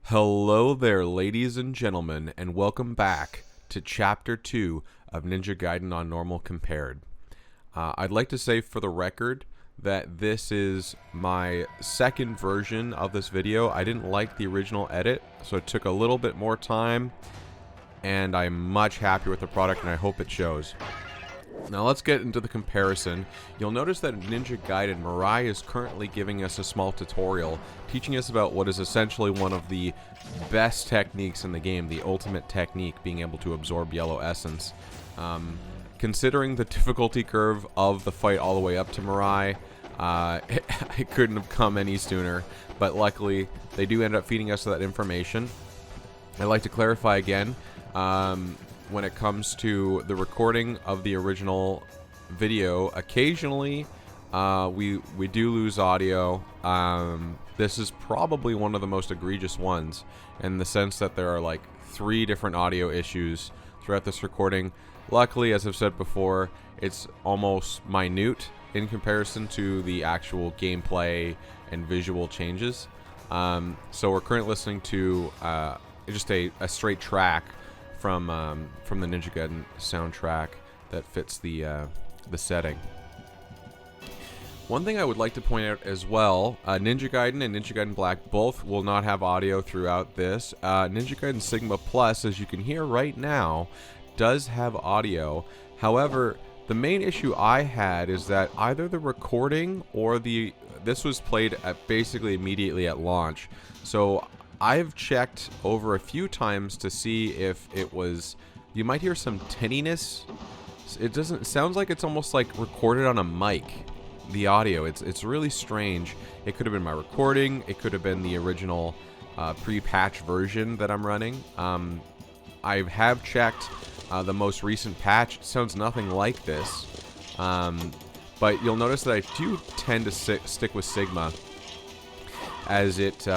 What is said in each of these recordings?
Hello there, ladies and gentlemen, and welcome back to Chapter 2 of Ninja Gaiden on Normal Compared. I'd like to say for the record that this is my second version of this video. I didn't like the original edit, so it took a little bit more time, and I'm much happier with the product, and I hope it shows. Now let's get into the comparison. You'll notice that in Ninja Gaiden, Mirai is currently giving us a small tutorial, teaching us about what is essentially one of the best techniques in the game, the ultimate technique, being able to absorb yellow essence. Considering the difficulty curve of the fight all the way up to Mirai, it couldn't have come any sooner, but luckily they do end up feeding us that information. I'd like to clarify again, when it comes to the recording of the original video, occasionally we do lose audio. This is probably one of the most egregious ones, in the sense that there are like 3 different audio issues throughout this recording. Luckily, as I've said before, it's almost minute in comparison to the actual gameplay and visual changes. So we're currently listening to just a straight track from the Ninja Gaiden soundtrack that fits the setting. One thing I would like to point out as well, Ninja Gaiden and Ninja Gaiden Black both will not have audio throughout this. Ninja Gaiden Sigma Plus, as you can hear right now, does have audio. However, the main issue I had is that either the recording or this was played at basically immediately at launch. So I've checked over a few times to see if it was... You might hear some tinniness. It sounds like it's almost like recorded on a mic, the audio. It's really strange. It could have been my recording. It could have been the original pre-patch version that I'm running. I have checked the most recent patch. It sounds nothing like this. But you'll notice that I do tend to stick with Sigma, as it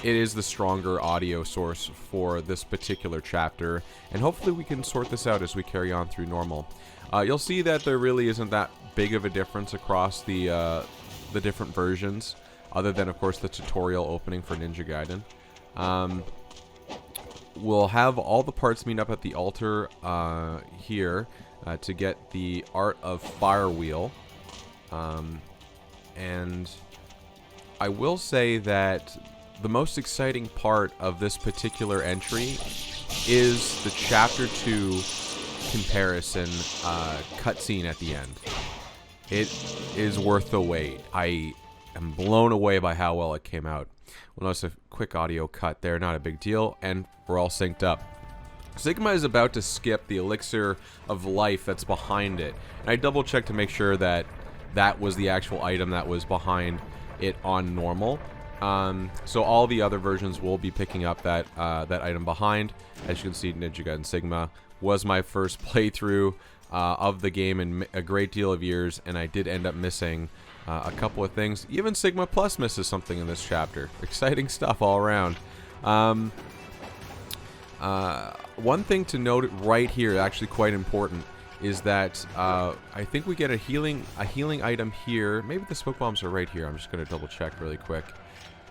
is the stronger audio source for this particular chapter, and hopefully we can sort this out as we carry on through normal. You'll see that there really isn't that big of a difference across the different versions, other than, of course, the tutorial opening for Ninja Gaiden. We'll have all the parts meet up at the altar here to get the Art of Fire Wheel. And I will say that the most exciting part of this particular entry is the Chapter 2 comparison cutscene at the end. It is worth the wait. I am blown away by how well it came out. We'll notice a quick audio cut there, not a big deal, and we're all synced up. Sigma is about to skip the elixir of life that's behind it, and I double checked to make sure that that was the actual item that was behind it on normal. So all the other versions will be picking up that item behind. As you can see, Ninja Gaiden Sigma was my first playthrough of the game in a great deal of years, and I did end up missing a couple of things. Even Sigma Plus misses something in this chapter. Exciting stuff all around. One thing to note right here, actually quite important, is that I think we get a healing item here. Maybe the smoke bombs are right here. I'm just going to double check really quick.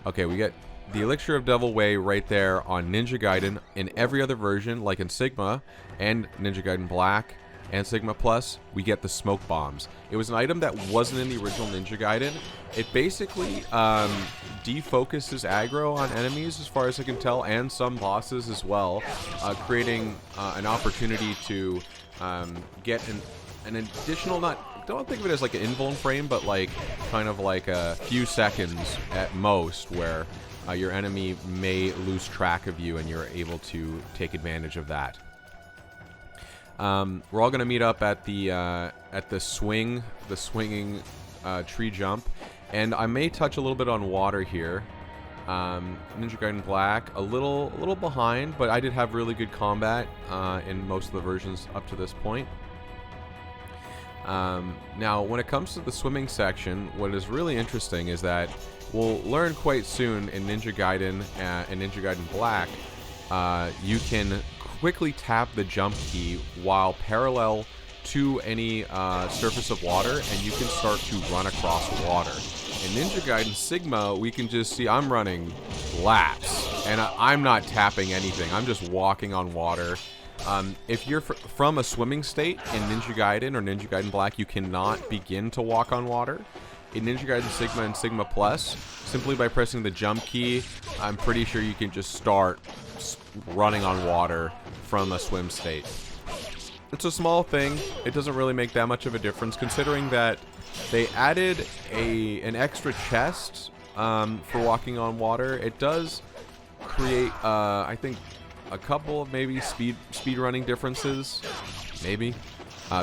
Okay, we get the Elixir of Devil Way right there on Ninja Gaiden. In every other version, like in Sigma and Ninja Gaiden Black and Sigma Plus, we get the smoke bombs. It was an item that wasn't in the original Ninja Gaiden. It basically defocuses aggro on enemies, as far as I can tell, and some bosses as well, creating an opportunity to get an additional, don't think of it as like an invuln frame, but like kind of like a few seconds at most where your enemy may lose track of you, and you're able to take advantage of that. We're all going to meet up at the swinging tree jump, and I may touch a little bit on water here. Ninja Gaiden Black a little behind, but I did have really good combat in most of the versions up to this point. Now, when it comes to the swimming section, what is really interesting is that we'll learn quite soon in Ninja Gaiden and Ninja Gaiden Black, you can quickly tap the jump key while parallel to any surface of water, and you can start to run across water. In Ninja Gaiden Sigma, we can just see I'm running laps, and I'm not tapping anything. I'm just walking on water. If you're from a swimming state in Ninja Gaiden or Ninja Gaiden Black, you cannot begin to walk on water. In Ninja Gaiden Sigma and Sigma Plus, simply by pressing the jump key, I'm pretty sure you can just start running on water from a swim state. It's a small thing. It doesn't really make that much of a difference, considering that they added an extra chest for walking on water. It does create, I think, a couple of maybe speed running differences, maybe,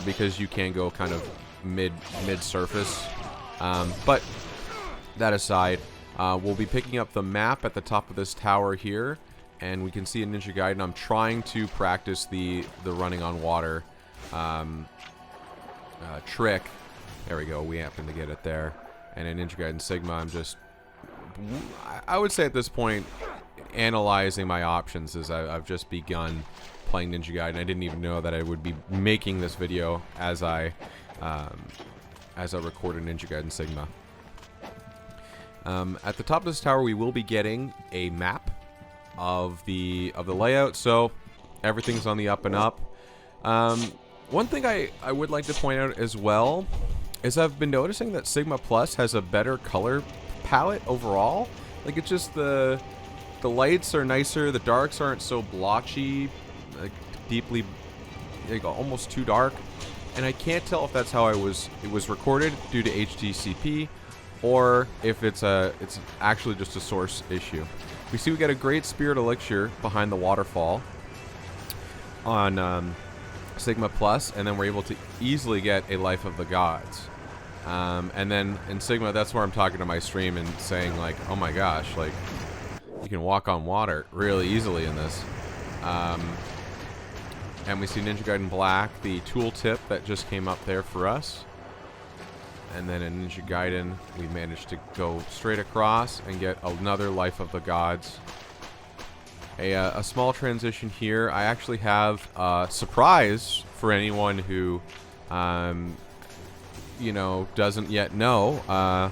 because you can go kind of mid surface. But that aside, we'll be picking up the map at the top of this tower here, and we can see in Ninja Gaiden I'm trying to practice the running on water trick. There we go. We happen to get it there. And in Ninja Gaiden Sigma, I'm just, I would say at this point, analyzing my options as I've just begun playing Ninja Gaiden. I didn't even know that I would be making this video as I recorded Ninja Gaiden Sigma. At the top of this tower, we will be getting a map of the layout, so everything's on the up and up. One thing I would like to point out as well is I've been noticing that Sigma Plus has a better color palette overall. Like, it's just the lights are nicer, the darks aren't so blotchy, like deeply, like almost too dark. And I can't tell if that's how it was recorded due to HDCP, or if it's actually just a source issue. We see we got a great Spirit Elixir behind the waterfall on Sigma Plus, and then we're able to easily get a Life of the Gods. And then in Sigma, that's where I'm talking to my stream and saying, like, oh my gosh, like, you can walk on water really easily in this. And we see Ninja Gaiden Black, the tooltip that just came up there for us. And then in Ninja Gaiden, we managed to go straight across and get another Life of the Gods. A small transition here. I actually have a surprise for anyone who, you know, doesn't yet know.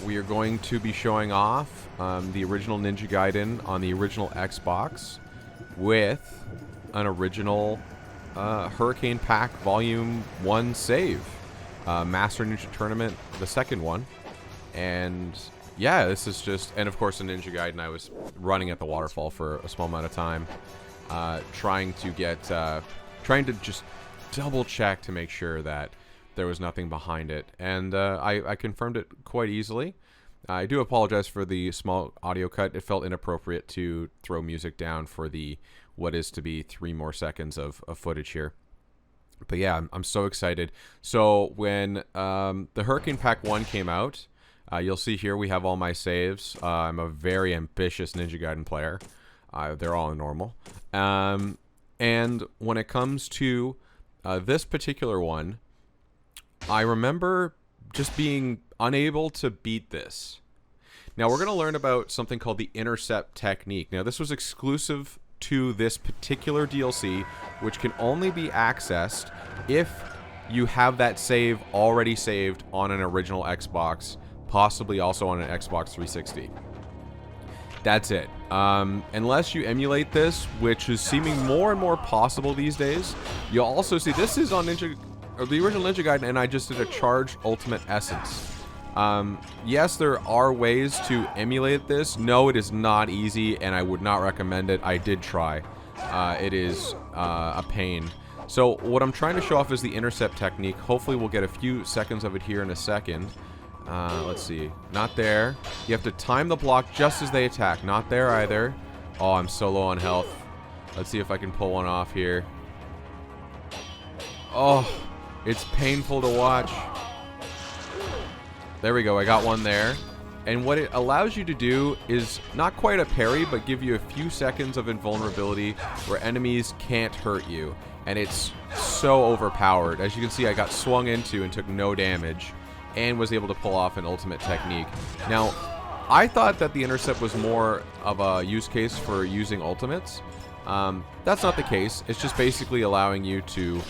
We are going to be showing off the original Ninja Gaiden on the original Xbox with an original Hurricane Pack Volume 1 save. Master Ninja Tournament, the second one. And yeah, this is just, and of course in Ninja Gaiden I was running at the waterfall for a small amount of time, trying to just double check to make sure that there was nothing behind it. And I confirmed it quite easily. I do apologize for the small audio cut. It felt inappropriate to throw music down for the what is to be 3 more seconds of footage here. But yeah, I'm so excited. So when the Hurricane Pack 1 came out, you'll see here we have all my saves. I'm a very ambitious Ninja Gaiden player. They're all in normal. And when it comes to this particular one, I remember just being unable to beat this. Now we're going to learn about something called the intercept technique. Now this was exclusive to this particular DLC, which can only be accessed if you have that save already saved on an original Xbox, possibly also on an Xbox 360. That's it. Unless you emulate this, which is seeming more and more possible these days. You'll also see this is on the original Ninja Gaiden, and I just did a charged ultimate essence. Yes, there are ways to emulate this. No, it is not easy, and I would not recommend it. I did try. It is a pain. So what I'm trying to show off is the intercept technique. Hopefully we'll get a few seconds of it here in a second. Let's see. Not there. You have to time the block just as they attack. Not there either. Oh, I'm so low on health. Let's see if I can pull one off here. Oh, it's painful to watch. There we go, I got one there. And what it allows you to do is not quite a parry, but give you a few seconds of invulnerability where enemies can't hurt you. And it's so overpowered. As you can see, I got swung into and took no damage and was able to pull off an ultimate technique. Now, I thought that the intercept was more of a use case for using ultimates. That's not the case. It's just basically allowing you to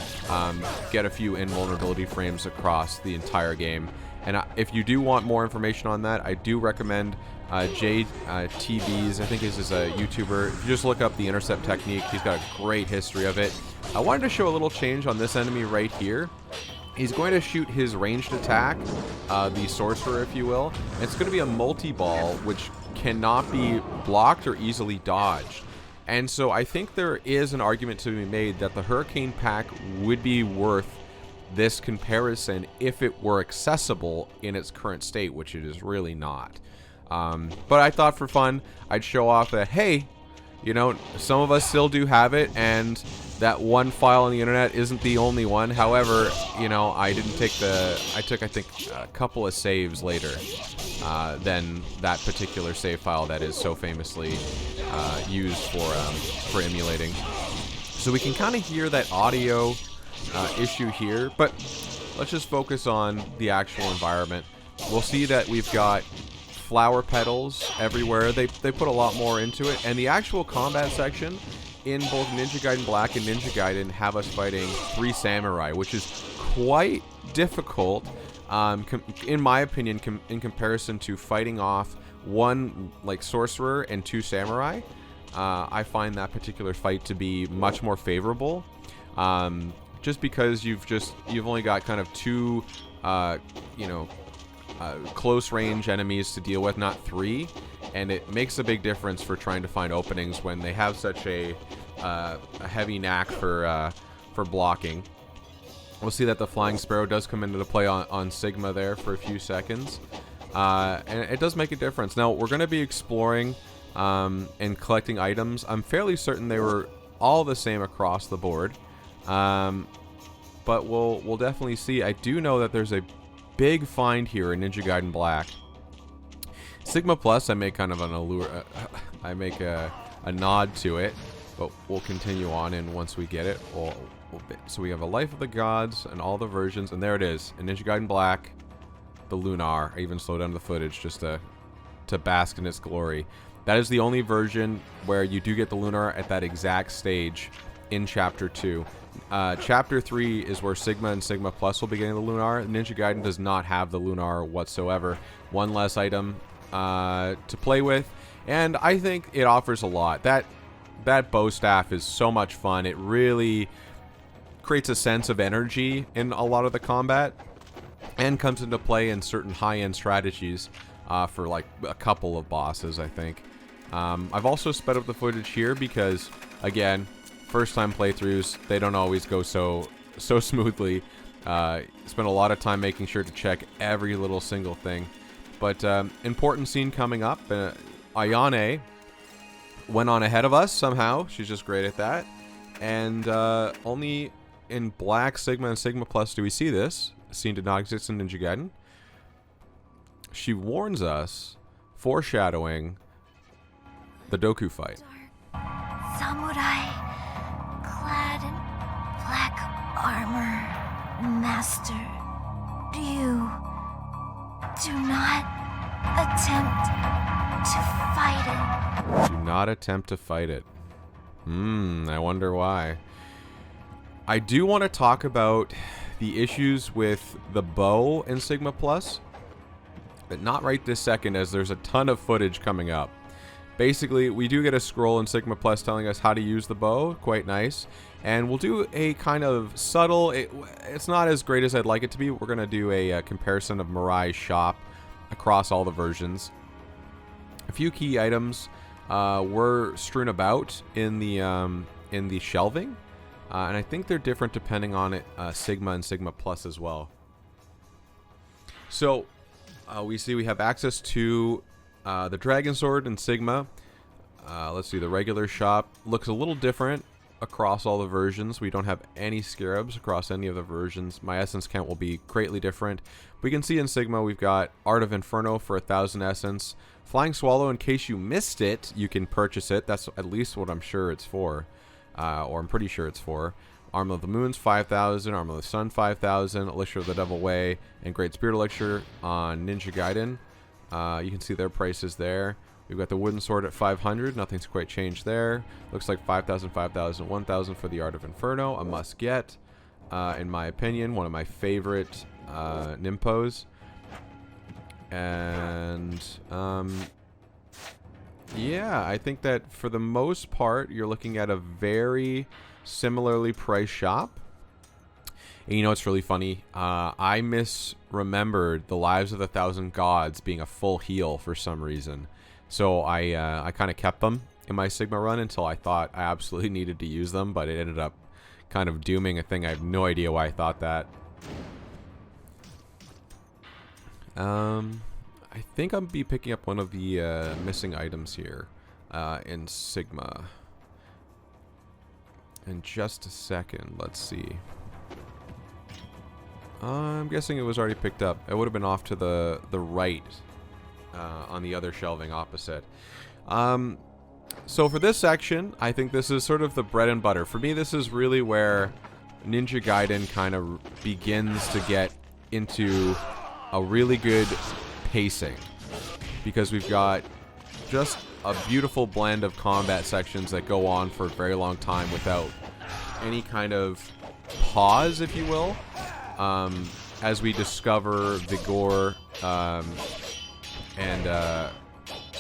get a few invulnerability frames across the entire game. And if you do want more information on that, I do recommend JTBs, I think is a YouTuber. If you just look up the intercept technique, he's got a great history of it. I wanted to show a little change on this enemy right here. He's going to shoot his ranged attack, the sorcerer, if you will. And it's going to be a multi-ball, which cannot be blocked or easily dodged. And so I think there is an argument to be made that the Hurricane pack would be worth this comparison if it were accessible in its current state, which it is really not. But I thought for fun, I'd show off that, hey, you know, some of us still do have it, and that one file on the internet isn't the only one. However, you know, I took, I think, a couple of saves later than that particular save file that is so famously used for emulating. So we can kind of hear that audio issue here, but let's just focus on the actual environment. We'll see that we've got flower petals everywhere. They put a lot more into it, and the actual combat section in both Ninja Gaiden Black and Ninja Gaiden have us fighting 3 samurai, which is quite difficult, in my opinion, in comparison to fighting off 1 like sorcerer and 2 samurai. I find that particular fight to be much more favorable, just because you've only got kind of 2, you know, close range enemies to deal with, not 3, and it makes a big difference for trying to find openings when they have such a heavy knack for blocking. We'll see that the Flying Sparrow does come into play on Sigma there for a few seconds, and it does make a difference. Now we're going to be exploring and collecting items. I'm fairly certain they were all the same across the board, but we'll definitely see. I do know that there's a big find here in Ninja Gaiden Black. Sigma Plus, I make kind of an allure. I make a nod to it, but we'll continue on, and once we get it, so we have a Life of the Gods and all the versions, and there it is in Ninja Gaiden Black, the Lunar. I even slowed down the footage just to bask in its glory. That is the only version where you do get the Lunar at that exact stage in Chapter 2. Chapter 3 is where Sigma and Sigma Plus will be getting the Lunar. Ninja Gaiden does not have the Lunar whatsoever. One less item to play with, and I think it offers a lot. That bow staff is so much fun. It really creates a sense of energy in a lot of the combat, and comes into play in certain high-end strategies for like a couple of bosses, I think. I've also sped up the footage here because, again, first-time playthroughs, they don't always go so smoothly. Spend a lot of time making sure to check every little single thing. But important scene coming up. Ayane went on ahead of us somehow. She's just great at that. And only in Black, Sigma, and Sigma Plus do we see this. The scene did not exist in Ninja Gaiden. She warns us, foreshadowing the Doku fight. Dark samurai, clad in black armor, master, you do not attempt to fight it. Do not attempt to fight it. I wonder why. I do want to talk about the issues with the bow in Sigma Plus, but not right this second, as there's a ton of footage coming up. Basically, we do get a scroll in Sigma Plus telling us how to use the bow, quite nice. And we'll do a kind of subtle, it's not as great as I'd like it to be. We're going to do a comparison of Mirai's shop across all the versions. A few key items were strewn about in the shelving. And I think they're different depending on it, Sigma and Sigma Plus as well. So, we see we have access to the Dragon Sword in Sigma. Let's see, the regular shop looks a little different across all the versions. We don't have any scarabs across any of the versions. My essence count will be greatly different. We can see in Sigma we've got Art of Inferno for 1,000 essence. Flying Swallow, in case you missed it, you can purchase it. That's at least what I'm sure it's for. Or I'm pretty sure it's for. Arm of the Moon's 5,000, Arm of the Sun 5,000, Elixir of the Devil Way, and Great Spirit Elixir on Ninja Gaiden. You can see their prices there. We've got the Wooden Sword at 500. Nothing's quite changed there. Looks like 5,000, 5,000, 1,000 for the Art of Inferno. A must get, in my opinion. One of my favorite Nimpos. And Yeah, I think that for the most part, you're looking at a very similarly priced shop. And you know what's really funny? I misremembered the Lives of the Thousand Gods being a full heal for some reason. So I kind of kept them in my Sigma run until I thought I absolutely needed to use them, but it ended up kind of dooming a thing. I have no idea why I thought that. I think I'll be picking up one of the missing items here in Sigma. In just a second, let's see. I'm guessing it was already picked up. It would have been off to the right on the other shelving opposite. So for this section, I think this is sort of the bread and butter. For me, this is really where Ninja Gaiden kind of begins to get into a really good pacing, because we've got just a beautiful blend of combat sections that go on for a very long time without any kind of pause, if you will, as we discover Vigor, sorry,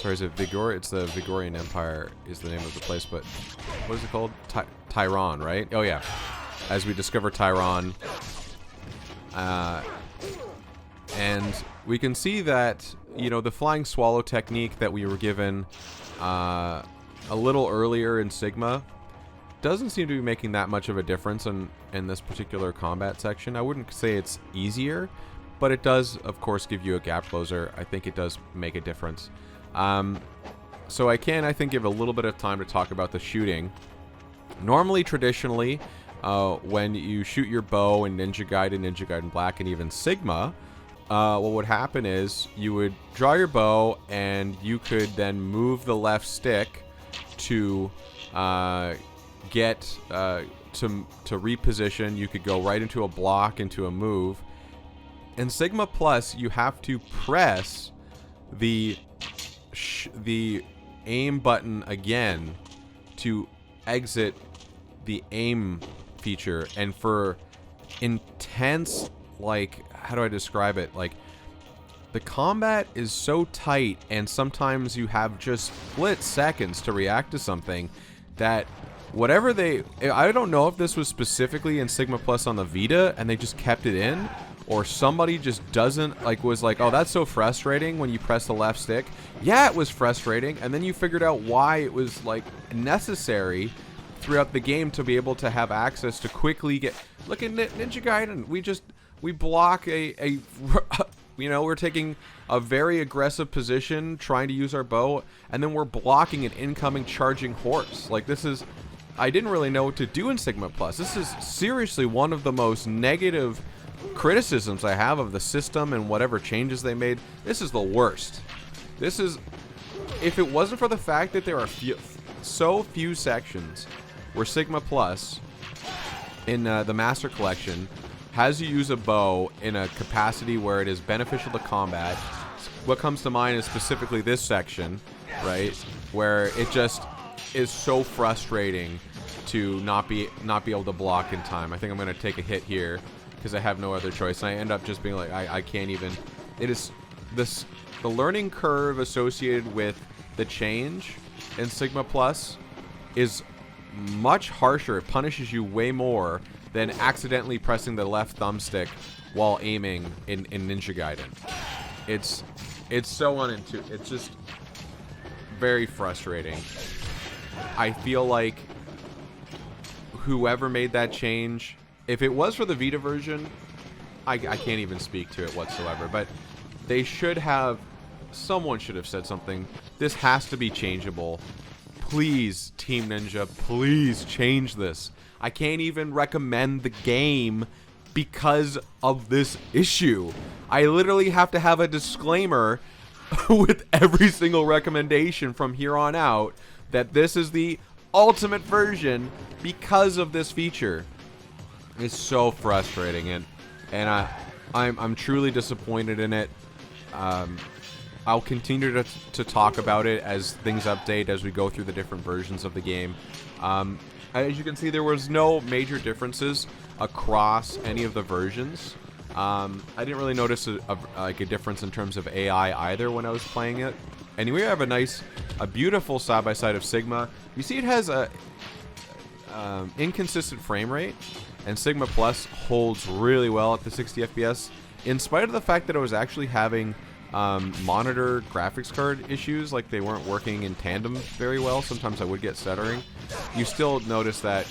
is it Vigor? It's the Vigorian Empire is the name of the place, but what is it called? Tyron, right? Oh yeah, as we discover Tyron, and we can see that, you know, the flying swallow technique that we were given a little earlier in Sigma doesn't seem to be making that much of a difference in this particular combat section. I wouldn't say it's easier, but it does, of course, give you a gap closer. I think it does make a difference. So I think, give a little bit of time to talk about the shooting. Normally, traditionally, when you shoot your bow in Ninja Gaiden Black, and even Sigma, what would happen is you would draw your bow, and you could then move the left stick to get to reposition. You could go right into a block, into a move. In Sigma Plus, you have to press the aim button again to exit the aim feature. And for intense, like, how do I describe it? Like, the combat is so tight, and sometimes you have just split seconds to react to something that whatever I don't know if this was specifically in Sigma Plus on the Vita and they just kept it in, or somebody just was like, oh, that's so frustrating when you press the left stick. Yeah, it was frustrating, and then you figured out why it was, like, necessary throughout the game to be able to have access to quickly get... Look at Ninja Gaiden. We block you know, we're taking a very aggressive position trying to use our bow, and then we're blocking an incoming charging horse. Like, this is... I didn't really know what to do in Sigma Plus. This is seriously one of the most negative criticisms I have of the system and whatever changes they made. This is the worst. This is... If it wasn't for the fact that there are so few sections where Sigma Plus in the Master Collection has you use a bow in a capacity where it is beneficial to combat. What comes to mind is specifically this section, right, where it just is so frustrating to not be able to block in time. I think I'm going to take a hit here because I have no other choice, and I end up just being like, I can't even... It is the learning curve associated with the change in Sigma Plus is much harsher. It punishes you way more than accidentally pressing the left thumbstick while aiming in Ninja Gaiden. It's so unintuitive. It's just very frustrating. I feel like whoever made that change, if it was for the Vita version, I can't even speak to it whatsoever, but someone should have said something. This has to be changeable. Please, Team Ninja, please change this. I can't even recommend the game because of this issue. I literally have to have a disclaimer with every single recommendation from here on out that this is the ultimate version because of this feature. It's so frustrating, and I'm truly disappointed in it. I'll continue to talk about it as things update as we go through the different versions of the game. As you can see, there was no major differences across any of the versions. I didn't really notice a difference in terms of AI either when I was playing it. And we have a beautiful side-by-side of Sigma. You see it has a inconsistent frame rate, and Sigma Plus holds really well at the 60 FPS, in spite of the fact that it was actually having monitor graphics card issues, like they weren't working in tandem very well. Sometimes I would get stuttering. You still notice that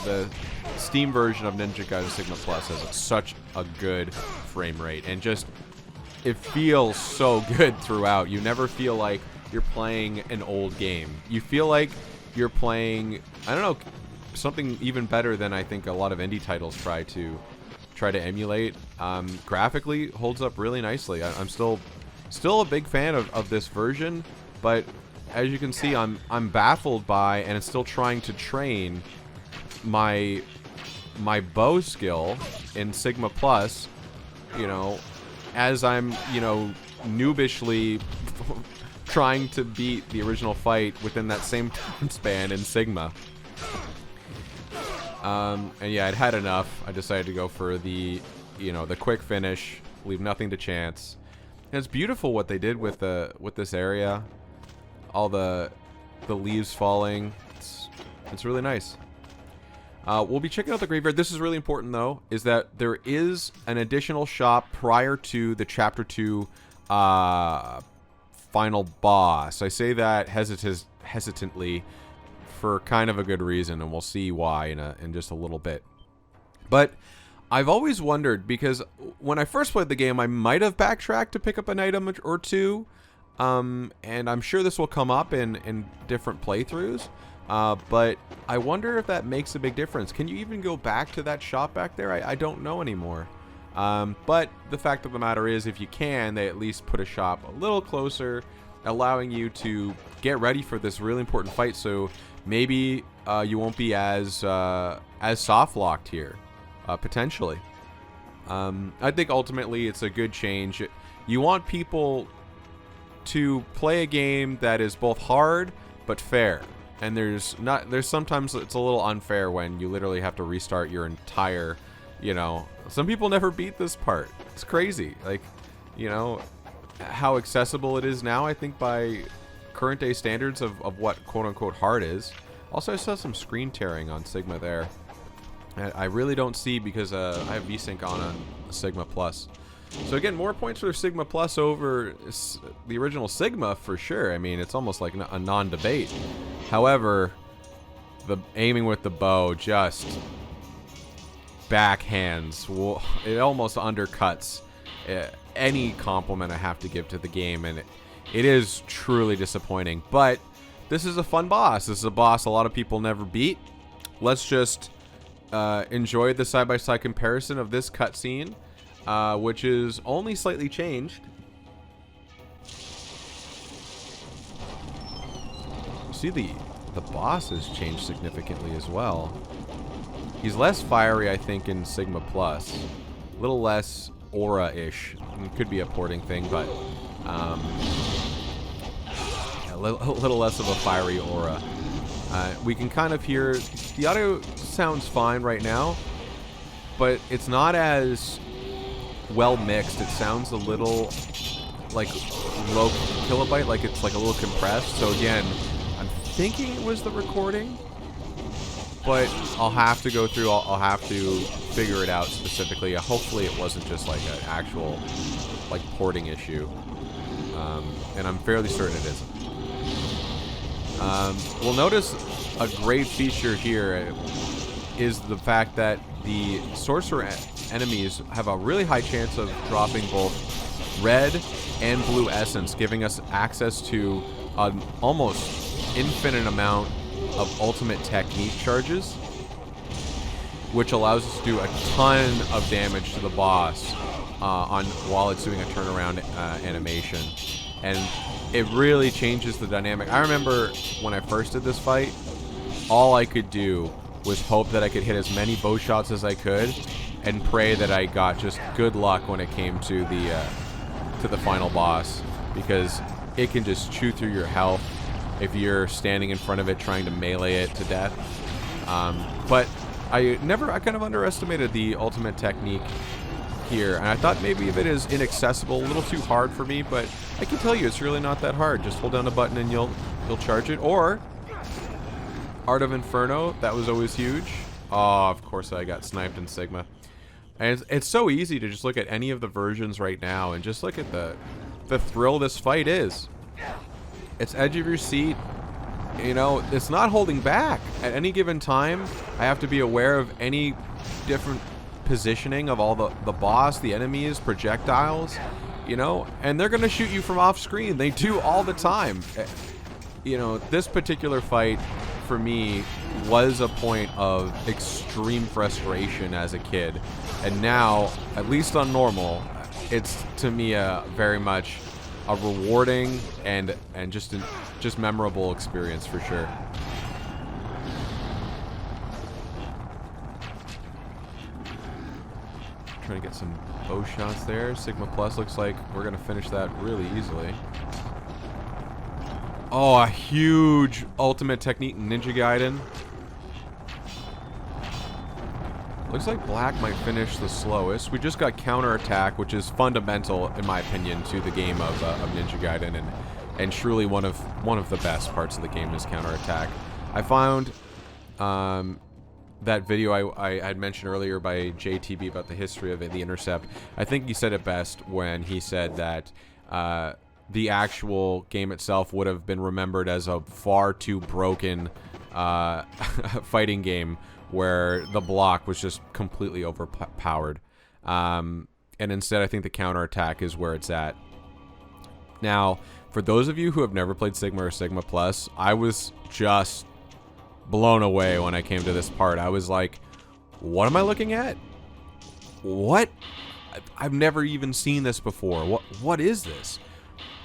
the Steam version of Ninja Gaiden Sigma Plus has such a good frame rate, and just it feels so good throughout. You never feel like you're playing an old game. You feel like you're playing, I don't know, something even better than I think a lot of indie titles try to emulate. Graphically holds up really nicely. I'm still a big fan of this version, but as you can see, I'm baffled by, and it's still trying to train my bow skill in Sigma Plus, you know, as I'm, you know, noobishly trying to beat the original fight within that same time span in Sigma. And yeah, I'd had enough. I decided to go for the, you know, the quick finish, leave nothing to chance. And it's beautiful what they did with this area, all the leaves falling. It's really nice. We'll be checking out the graveyard. This is really important, though, is that there is an additional shop prior to the Chapter 2 final boss. I say that hesitantly for kind of a good reason, and we'll see why in just a little bit. But I've always wondered, because when I first played the game, I might have backtracked to pick up an item or two, and I'm sure this will come up in different playthroughs. But I wonder if that makes a big difference. Can you even go back to that shop back there? I don't know anymore. But the fact of the matter is, if you can, they at least put a shop a little closer, allowing you to get ready for this really important fight. So maybe you won't be as soft locked here, potentially. I think ultimately it's a good change. You want people to play a game that is both hard but fair. And there's sometimes it's a little unfair when you literally have to restart your entire, you know, some people never beat this part. It's crazy. Like, you know, how accessible it is now, I think, by current day standards of what quote unquote hard is. Also, I saw some screen tearing on Sigma there. I really don't see, because I have VSync on a Sigma Plus. So again, more points for Sigma Plus over the original Sigma for sure. I mean, it's almost like a non-debate. However, the aiming with the bow just backhands. It almost undercuts any compliment I have to give to the game, and it is truly disappointing. But this is a fun boss. This is a boss a lot of people never beat. Let's just enjoy the side-by-side comparison of this cutscene, which is only slightly changed. See, the boss has changed significantly as well. He's less fiery, I think, in Sigma Plus. A little less aura-ish. It could be a porting thing, but a little less of a fiery aura. We can kind of hear... The audio sounds fine right now, but it's not as well mixed. It sounds a little like low kilobyte, like it's like a little compressed. So again, I'm thinking it was the recording, but I'll have to go through. I'll have to figure it out specifically. Hopefully, it wasn't just like an actual like porting issue, and I'm fairly certain it isn't. We'll notice a great feature here is the fact that the sorcerer enemies have a really high chance of dropping both red and blue essence, giving us access to an almost infinite amount of ultimate technique charges, which allows us to do a ton of damage to the boss while it's doing a turnaround animation. And it really changes the dynamic. I remember when I first did this fight, all I could do was hope that I could hit as many bow shots as I could and pray that I got just good luck when it came to the final boss, because it can just chew through your health if you're standing in front of it trying to melee it to death. But I kind of underestimated the ultimate technique here, and I thought maybe if it is inaccessible, a little too hard for me, but I can tell you it's really not that hard. Just hold down a button and you'll charge it. Or Art of Inferno, that was always huge. Oh, of course I got sniped in Sigma. And it's so easy to just look at any of the versions right now and just look at the thrill this fight is. It's edge of your seat. You know, it's not holding back. At any given time, I have to be aware of any different positioning of all the boss, the enemies, projectiles, you know, and they're going to shoot you from off screen. They do all the time. You know, this particular fight for me was a point of extreme frustration as a kid, and now, at least on normal, it's to me a very much a rewarding and just memorable experience for sure. Trying to get some bow shots there. Sigma Plus looks like we're gonna finish that really easily. Oh, a huge ultimate technique in Ninja Gaiden. Looks like Black might finish the slowest. We just got counterattack, which is fundamental, in my opinion, to the game of Ninja Gaiden, and truly one of the best parts of the game is counterattack. I found that video I had mentioned earlier by JTB about the history of the intercept. I think he said it best when he said that the actual game itself would have been remembered as a far too broken fighting game where the block was just completely overpowered. And instead, I think the counterattack is where it's at. Now, for those of you who have never played Sigma or Sigma Plus, I was just blown away when I came to this part. I was like, what am I looking at? What? I've never even seen this before. What is this?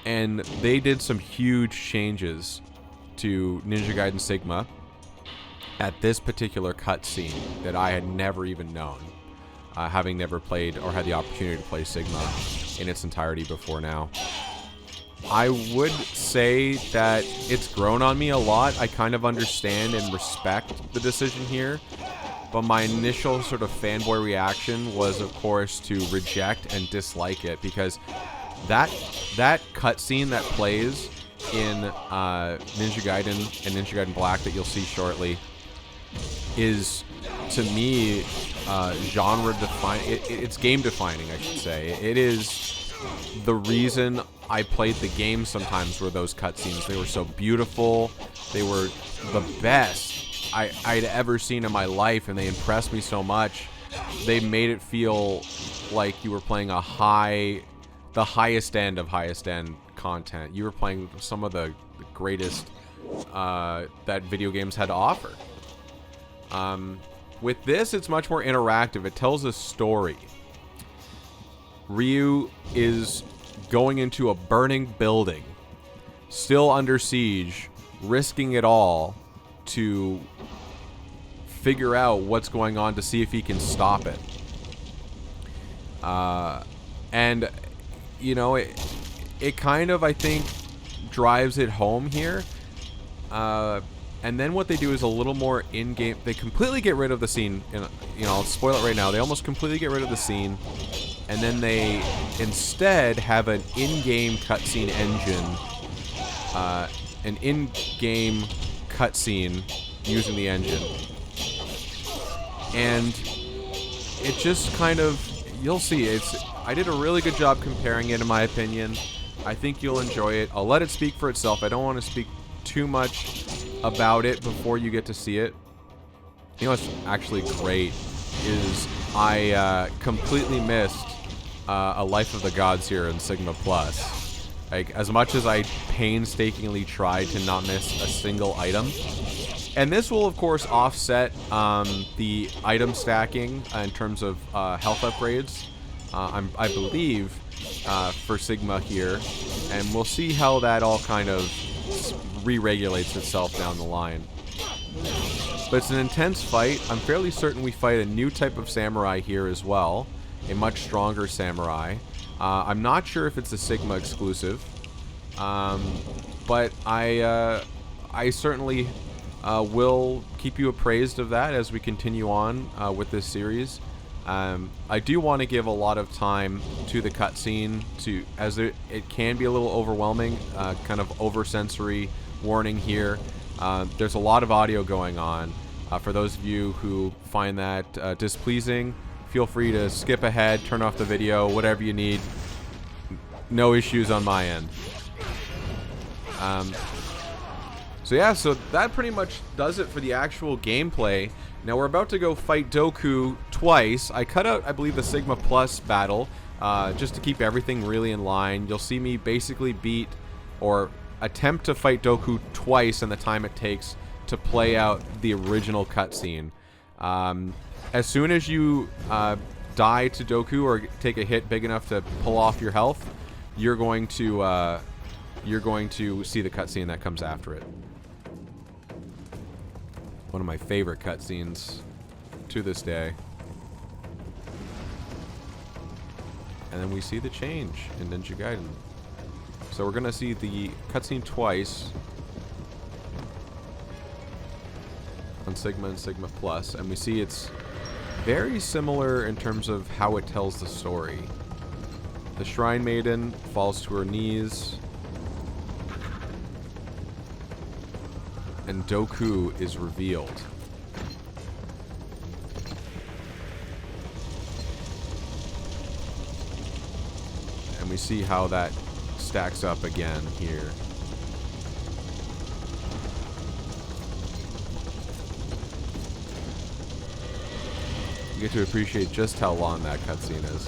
And they did some huge changes to Ninja Gaiden Sigma at this particular cutscene that I had never even known, having never played or had the opportunity to play Sigma in its entirety before now. I would say that it's grown on me a lot. I kind of understand and respect the decision here, but my initial sort of fanboy reaction was, of course, to reject and dislike it, because that cutscene that plays in Ninja Gaiden and Ninja Gaiden Black that you'll see shortly is, to me, genre defining. It's game defining, I should say. It is the reason I played the game sometimes, were those cutscenes. They were so beautiful. They were the best I'd ever seen in my life, and they impressed me so much. They made it feel like you were playing the highest end of highest end content. You were playing some of the greatest that video games had to offer. With this, it's much more interactive. It tells a story. Ryu is going into a burning building, still under siege, risking it all to figure out what's going on to see if he can stop it. And, you know, it kind of, I think, drives it home here. And then what they do is a little more in-game. They completely get rid of the scene. You know, I'll spoil it right now. They almost completely get rid of the scene. And then they instead have an in-game cutscene engine. An in-game cutscene using the engine. And it just kind of... You'll see. I did a really good job comparing it, in my opinion. I think you'll enjoy it. I'll let it speak for itself. I don't want to speak too much about it before you get to see it. You know what's actually great is I completely missed a Life of the Gods here in Sigma Plus. Like, as much as I painstakingly tried to not miss a single item. And this will, of course, offset the item stacking in terms of health upgrades, I believe, for Sigma here. And we'll see how that all kind of re-regulates itself down the line. But it's an intense fight. I'm fairly certain we fight a new type of samurai here as well. A much stronger samurai. I'm not sure if it's a Sigma exclusive. But I certainly will keep you appraised of that as we continue on with this series. I do want to give a lot of time to the cutscene, as it can be a little overwhelming, kind of over-sensory warning here. There's a lot of audio going on. For those of you who find that displeasing, feel free to skip ahead, turn off the video, whatever you need. No issues on my end. So yeah, so that pretty much does it for the actual gameplay. Now we're about to go fight Doku twice. I cut out, I believe, the Sigma Plus battle, just to keep everything really in line. You'll see me basically beat, or attempt to fight Doku twice in the time it takes to play out the original cutscene. As soon as you die to Doku or take a hit big enough to pull off your health, you're going to see the cutscene that comes after it. One of my favorite cutscenes to this day. And then we see the change in Ninja Gaiden. So we're gonna see the cutscene twice on Sigma and Sigma Plus, and we see it's very similar in terms of how it tells the story. The Shrine Maiden falls to her knees, and Doku is revealed. And we see how that stacks up again here. You get to appreciate just how long that cutscene is.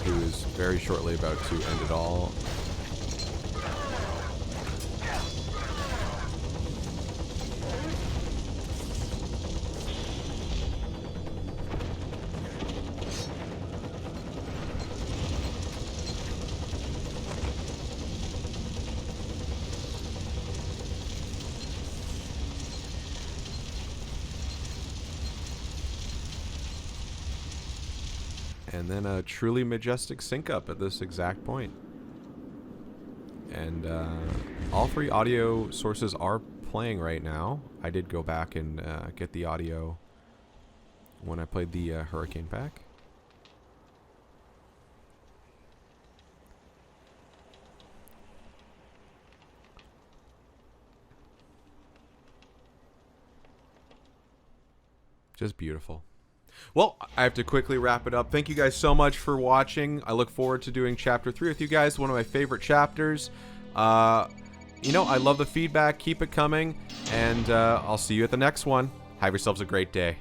Who is very shortly about to end it all. And then a truly majestic sync up at this exact point. And all three audio sources are playing right now. I did go back and get the audio when I played the Hurricane pack. Just beautiful. Well, I have to quickly wrap it up. Thank you guys so much for watching. I look forward to doing Chapter 3 with you guys, one of my favorite chapters. You know, I love the feedback. Keep it coming, and I'll see you at the next one. Have yourselves a great day.